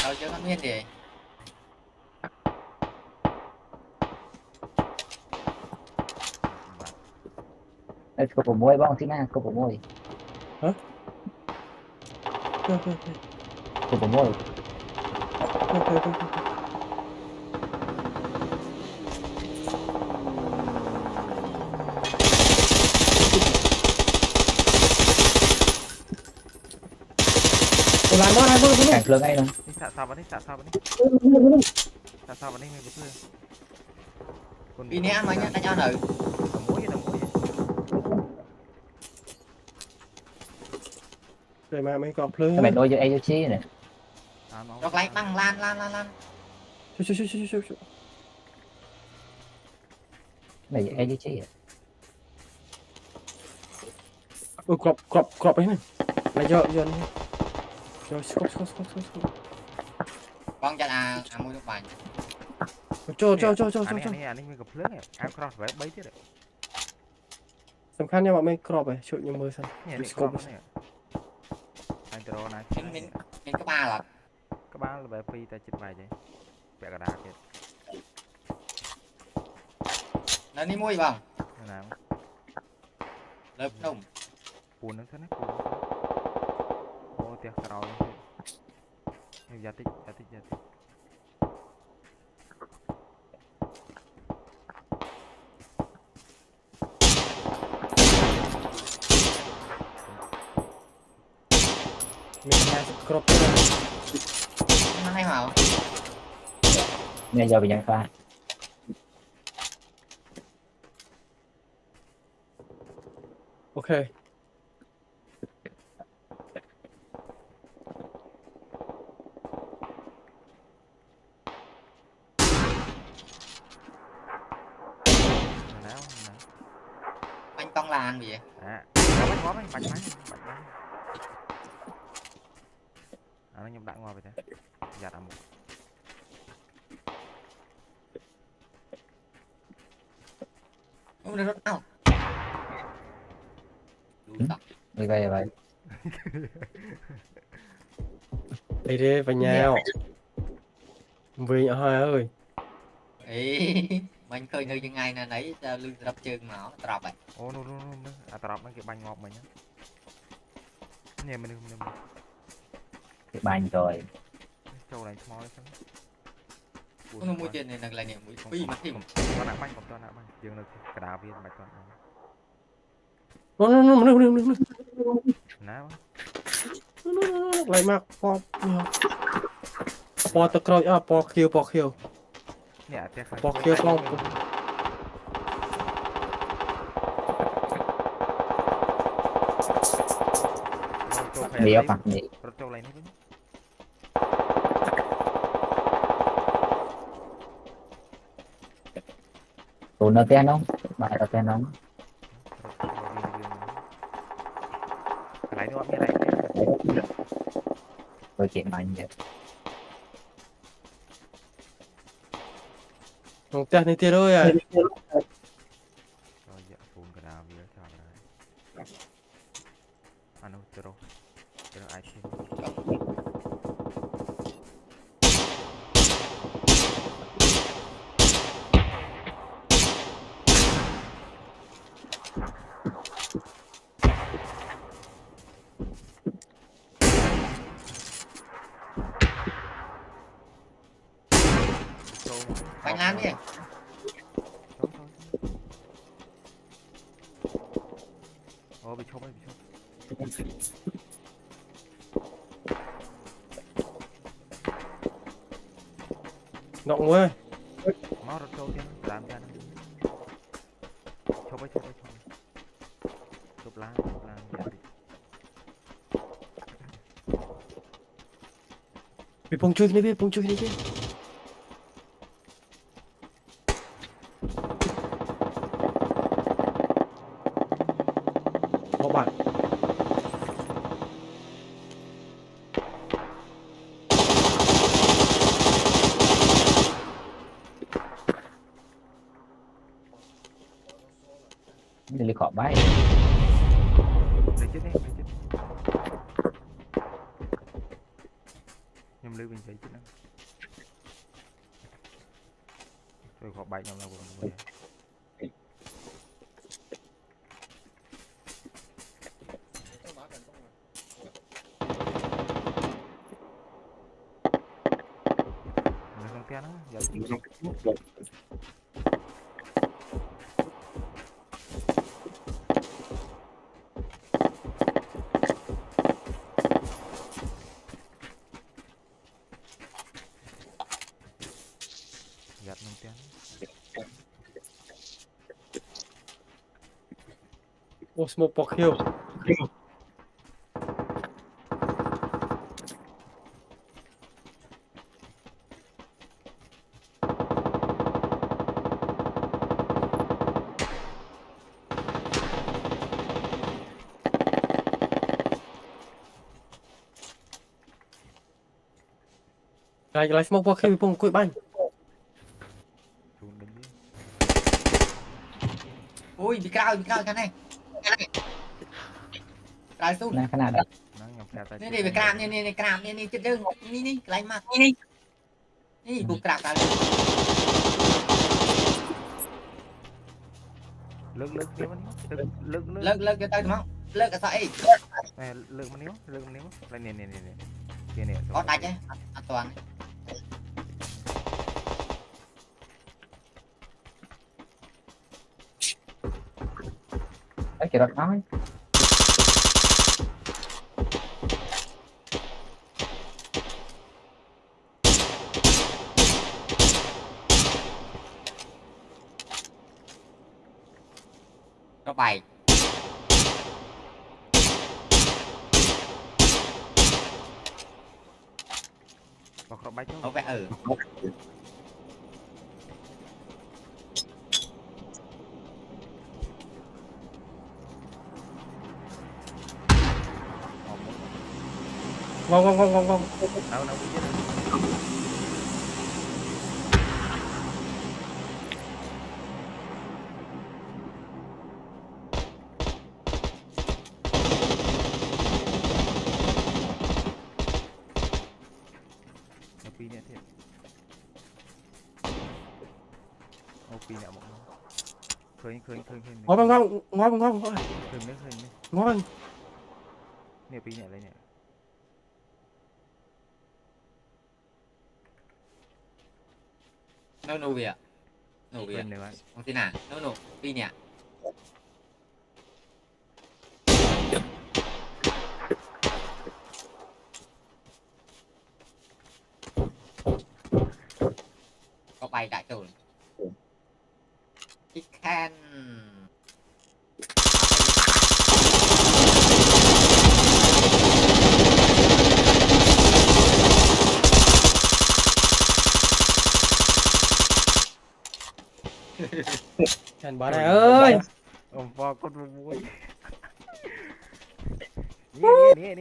เอาเยอะก็เมียนดิ có bộ môi bong thế nào có bộ môi เฮ้ย có bộ môi ลานบ้านลานบ้าน càng lớn ấy không นี่สะสาววันนี้สะสาววันนี้สะสาววันนี้มีเพื่อนคน ปีนี้mà nhá ta cho nữ ตะมุ้ยตะมุ้ย เลยมาไม่กรอบเพลิง cái mày đôi cho ai cho chi này น้อง đọc lại băng lan ชุบ mày ai cho chi กรอบไปหน่อยมาเยอะเยอะสกอต con cho mua được bài โจ อันนี้มีกับเพื่อนเนี่ยแอปครอสไว้ใบที่เด็ก สำคัญเนี่ยว่าไม่กรอบไปช่วยยังมือสั่น เนี่ยนี่ครอสเนี่ยอันตรายนะ mình có ba là ก็บ้านเราแบบฟรีแต่จิตใบใจแปะกระดาษเนี่ย nó đi mua gì bằng น้ lớp nùng ำปูนนึงเท่านั้นปูนโอ้เตี้ยกระเราเลยยาติ มีแค่กรอบ nó hay màu nghe giờ bị nhận pha โอเค แล้ว bánh con lan gì vậy อ่ะง้อไหมบัดไหมอันนั้นยมดักงอไปเถอะหยาดอ่ะมุก không được đâu đi về vậy ไปเด้ไปแนววิ่งเอาให้เอ้ย ý mình khơi nơi như ngày nãy lưng đập chân mà nó trọc vậy โอ้นู่นอัตรามันเก็บใบงอกมันเนี่ยมัน cái bàn rồi โจอะไรชมอเลยใช่ไหม nó mua trên này là niệm mũi phi mà thêm ตัวหนักบ้างตัวหนักบ้างยังเลยกระดาษเวียนใบตัว นู่นนะ อะไรมากปอตะกรอยปอเขียว เนี่ยเจ๊ ปอเขียวกล้อง đi ở mặt gì รถโจอะไรนี่เป็น tụi nó té nóng bài nó té nóng อะไรนี่วะมีอะไร rồi chuyện mạnh vậy ของแจ๊ในเตี้ยเลยอ่ะ ก็เยอะปูนกระดาษเยอะชอบอะไรอันนู้นเจอไอเทม bánh lan đi โอ้ไปชม น้องเว้ย มารถโจที่ตามกันชมจบล้างอย่าติด พี่พงช่วยนี่พอบัตร đi khỏi bãi เลยจุดนี้เลยจุด ខ្ញុំលើវិញជ័យទៀតហ្នឹងជួយខកបែកខ្ញុំឡើងវិញមួយនៅក្នុងផ្ទះហ្នឹងយកយ៉ាត់ក្នុងផ្ទះ អូស្មោកពកខៀវ lại smoke qua khi bông cùi banh ជូនដឹងទេ ui bị cao cái này cái xuống ណាខណៈដែរ ហ្នឹងខ្ញុំប្រាប់តែ นี่นี่ไปกราบนี่นี่กราบนี่จะดึงนี่ไรมากนี่กูกราบกัน លើកគ្នាមកនេះលើក เลิกจะtới đúng khôngเลิกcái sợi លើកមកនេះលើកមកនេះមកនេះគេនេះ có đạch ấy an toàn ấy kìa nói có bài có khóc bách có vẻ ở ngon đâu bị chết Opi nè thiệt Opi nè một khơi ngon khơi ngon nè pi nè lấy nè nó nụ việc khơi nè bạn không thế nào nó nụ đi nè có bay đại rồi cái can Thành bà này ơi ông vào con vui nè